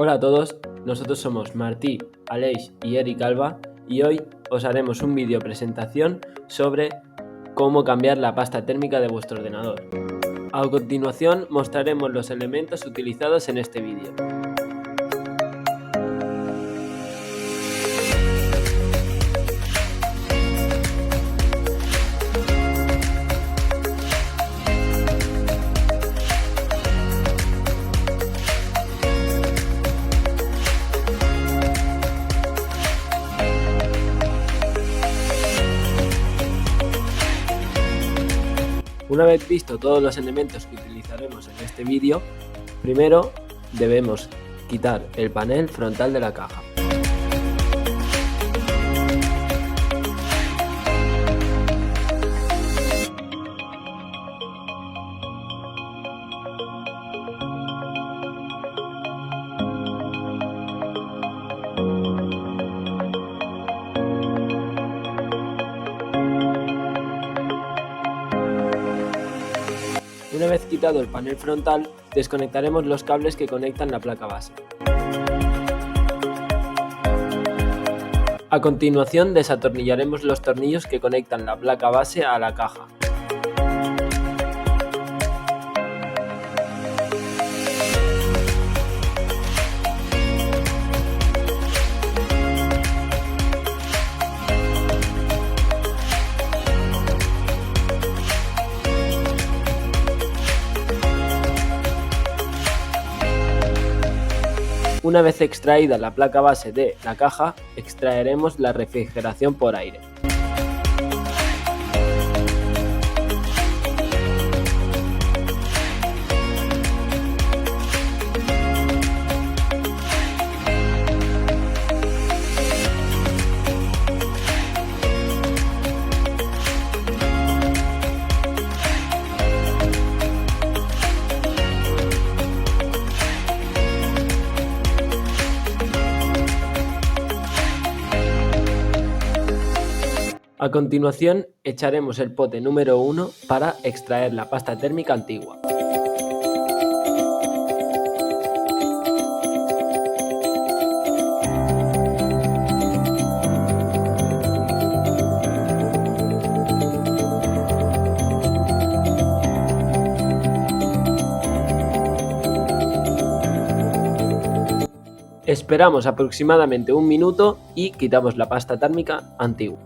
Hola a todos, nosotros somos Martí, Aleix y Eric Alba y hoy os haremos un vídeo presentación sobre cómo cambiar la pasta térmica de vuestro ordenador. A continuación mostraremos los elementos utilizados en este vídeo. Una vez visto todos los elementos que utilizaremos en este vídeo, primero debemos quitar el panel frontal de la caja. Una vez quitado el panel frontal, desconectaremos los cables que conectan la placa base. A continuación desatornillaremos los tornillos que conectan la placa base a la caja. Una vez extraída la placa base de la caja, extraeremos la refrigeración por aire. A continuación, echaremos el pote número 1 para extraer la pasta térmica antigua. Esperamos aproximadamente un minuto y quitamos la pasta térmica antigua.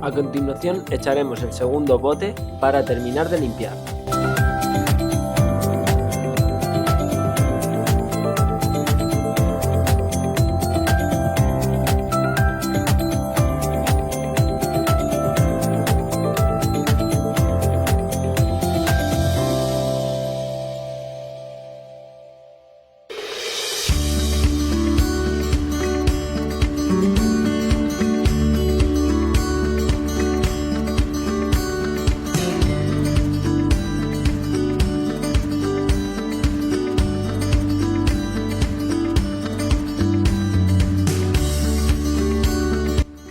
A continuación echaremos el segundo bote para terminar de limpiar.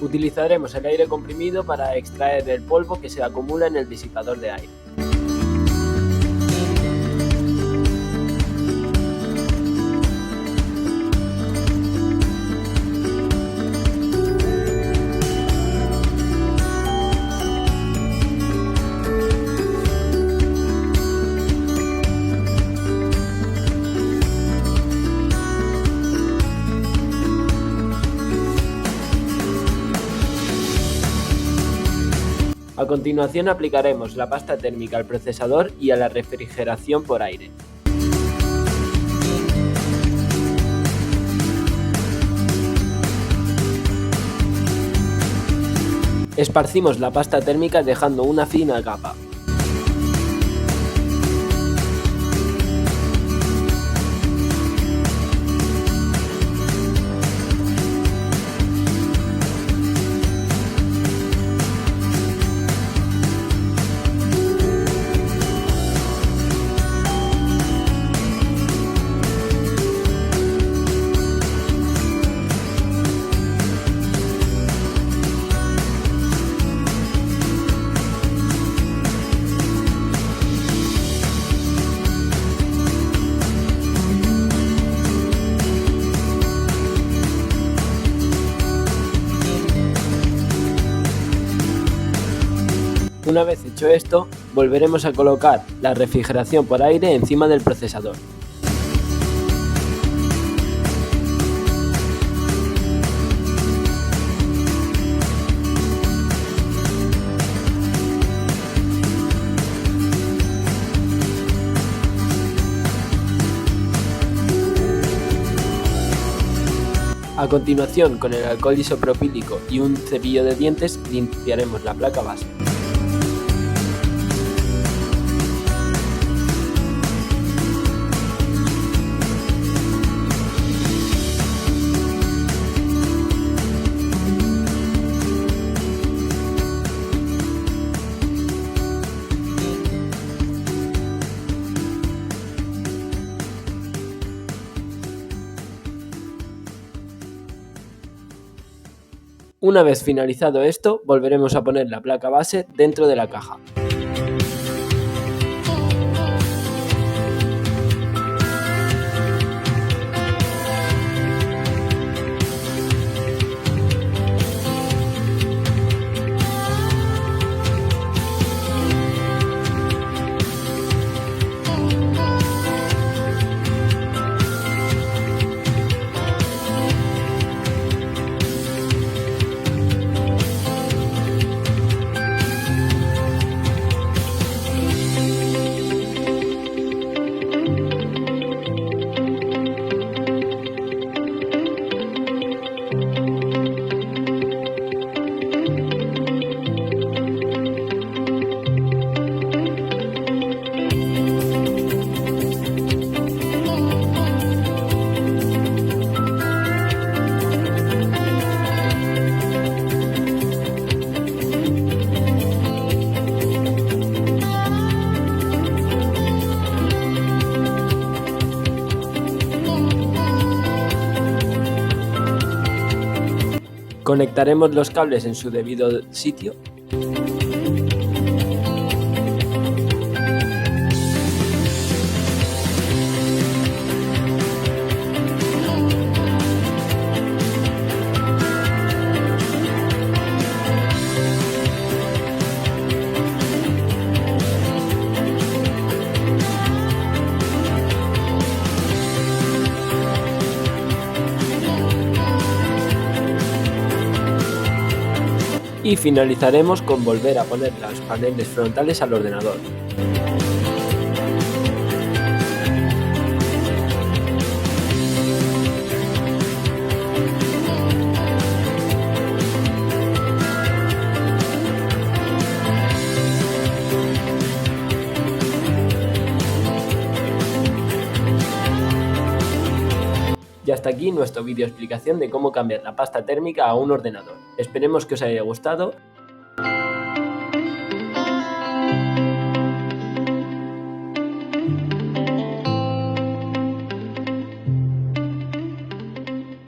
Utilizaremos el aire comprimido para extraer el polvo que se acumula en el disipador de aire. A continuación aplicaremos la pasta térmica al procesador y a la refrigeración por aire. Esparcimos la pasta térmica dejando una fina capa. Una vez hecho esto, volveremos a colocar la refrigeración por aire encima del procesador. A continuación, con el alcohol isopropílico y un cepillo de dientes, limpiaremos la placa base. Una vez finalizado esto, volveremos a poner la placa base dentro de la caja. Conectaremos los cables en su debido sitio. Y finalizaremos con volver a poner los paneles frontales al ordenador. Y hasta aquí nuestro vídeo explicación de cómo cambiar la pasta térmica a un ordenador. Esperemos que os haya gustado